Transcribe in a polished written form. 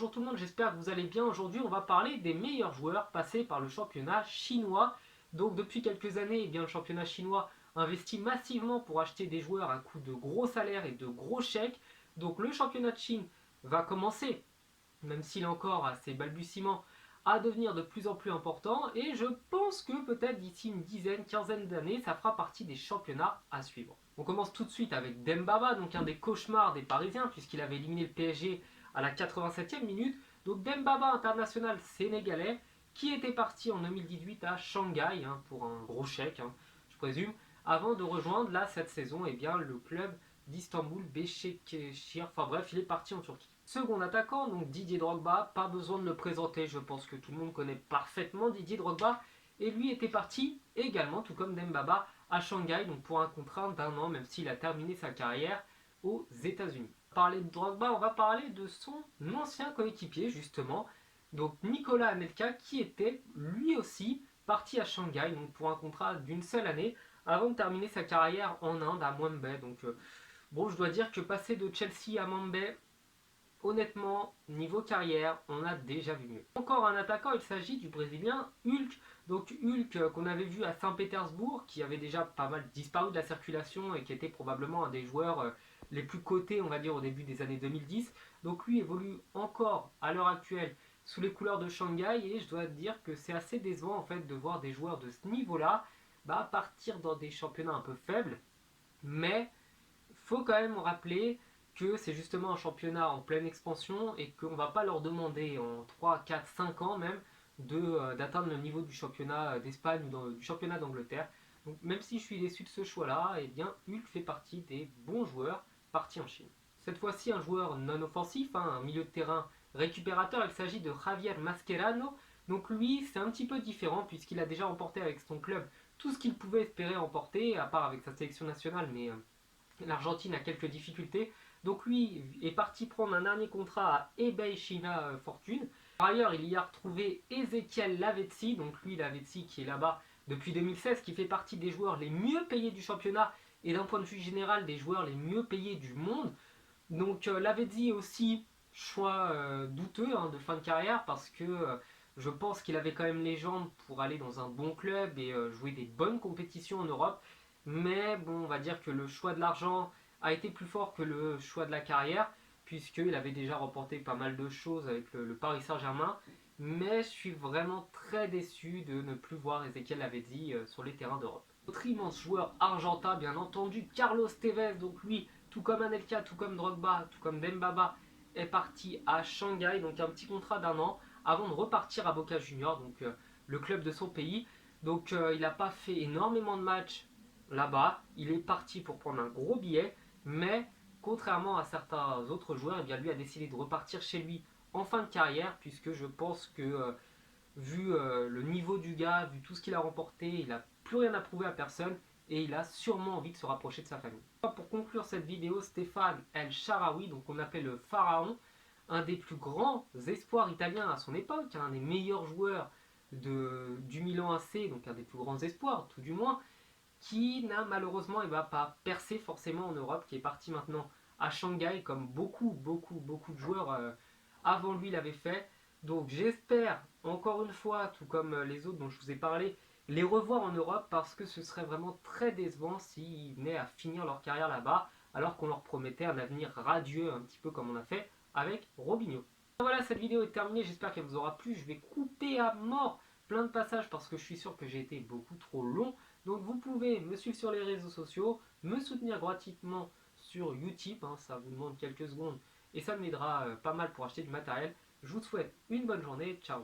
Bonjour tout le monde, j'espère que vous allez bien. Aujourd'hui, on va parler des meilleurs joueurs passés par le championnat chinois. Donc depuis quelques années, le championnat chinois investit massivement pour acheter des joueurs à coup de gros salaires et de gros chèques. Donc le championnat de Chine va commencer, même s'il est encore à ses balbutiements, à devenir de plus en plus important. Et je pense que peut-être d'ici une dizaine, quinzaine d'années, ça fera partie des championnats à suivre. On commence tout de suite avec Dembaba, donc un des cauchemars des Parisiens, puisqu'il avait éliminé le PSG à la 87e minute. Donc Dembaba, international sénégalais, qui était parti en 2018 à Shanghai, pour un gros chèque, je présume, avant de rejoindre là cette saison le club d'Istanbul, Beşiktaş. Enfin bref, il est parti en Turquie. Second attaquant, donc Didier Drogba, pas besoin de le présenter, je pense que tout le monde connaît parfaitement Didier Drogba. Et lui était parti également, tout comme Dembaba, à Shanghai, donc pour un contrat d'1 an, même s'il a terminé sa carrière aux États-Unis. Parler de Drogba, on va parler de son ancien coéquipier, justement, donc Nicolas Anelka, qui était lui aussi parti à Shanghai, donc pour un contrat d'une seule année, avant de terminer sa carrière en Inde, à Mumbai. Donc, bon, je dois dire que passer de Chelsea à Mumbai, honnêtement, niveau carrière, on a déjà vu mieux. Encore un attaquant, il s'agit du Brésilien Hulk. Donc Hulk qu'on avait vu à Saint-Pétersbourg, qui avait déjà pas mal disparu de la circulation et qui était probablement un des joueurs les plus cotés, on va dire, au début des années 2010. Donc lui évolue encore à l'heure actuelle sous les couleurs de Shanghai et je dois dire que c'est assez décevant en fait de voir des joueurs de ce niveau-là partir dans des championnats un peu faibles. Mais il faut quand même rappeler que c'est justement un championnat en pleine expansion et qu'on ne va pas leur demander en 3, 4, 5 ans même d'atteindre le niveau du championnat d'Espagne ou du championnat d'Angleterre. Donc même si je suis déçu de ce choix-là, eh bien Hulk fait partie des bons joueurs partis en Chine. Cette fois-ci un joueur non offensif, un milieu de terrain récupérateur, il s'agit de Javier Mascherano. Donc lui c'est un petit peu différent puisqu'il a déjà remporté avec son club tout ce qu'il pouvait espérer remporter, à part avec sa sélection nationale, mais l'Argentine a quelques difficultés. Donc lui est parti prendre un dernier contrat à eBay China Fortune. Par ailleurs, il y a retrouvé Ezequiel Lavezzi, donc lui Lavezzi qui est là-bas depuis 2016, qui fait partie des joueurs les mieux payés du championnat et d'un point de vue général des joueurs les mieux payés du monde. Donc Lavezzi est aussi choix douteux de fin de carrière parce que je pense qu'il avait quand même les jambes pour aller dans un bon club et jouer des bonnes compétitions en Europe. Mais bon, on va dire que le choix de l'argent a été plus fort que le choix de la carrière, puisqu'il avait déjà remporté pas mal de choses avec le Paris Saint-Germain. Mais je suis vraiment très déçu de ne plus voir Ezequiel Lavezzi sur les terrains d'Europe. Autre immense joueur argentin, bien entendu, Carlos Tevez. Donc lui, tout comme Anelka, tout comme Drogba, tout comme Dembaba, est parti à Shanghai, donc un petit contrat d'1 an, avant de repartir à Boca Juniors, donc le club de son pays. Donc il n'a pas fait énormément de matchs là-bas, il est parti pour prendre un gros billet, mais contrairement à certains autres joueurs, lui a décidé de repartir chez lui en fin de carrière, puisque je pense que vu le niveau du gars, vu tout ce qu'il a remporté, il n'a plus rien à prouver à personne et il a sûrement envie de se rapprocher de sa famille. Pour conclure cette vidéo, Stéphane El Shaarawy, donc on appelle le pharaon, un des plus grands espoirs italiens à son époque, un des meilleurs joueurs du Milan AC, donc un des plus grands espoirs tout du moins, qui n'a malheureusement pas percé forcément en Europe, qui est parti maintenant à Shanghai comme beaucoup de joueurs avant lui l'avaient fait. Donc j'espère encore une fois, tout comme les autres dont je vous ai parlé, les revoir en Europe parce que ce serait vraiment très décevant s'ils venaient à finir leur carrière là-bas alors qu'on leur promettait un avenir radieux, un petit peu comme on a fait avec Robinho. Voilà, cette vidéo est terminée, j'espère qu'elle vous aura plu. Je vais couper à mort plein de passages parce que je suis sûr que j'ai été beaucoup trop long. Donc vous pouvez me suivre sur les réseaux sociaux, me soutenir gratuitement sur Utip, ça vous demande quelques secondes et ça m'aidera pas mal pour acheter du matériel. Je vous souhaite une bonne journée, ciao.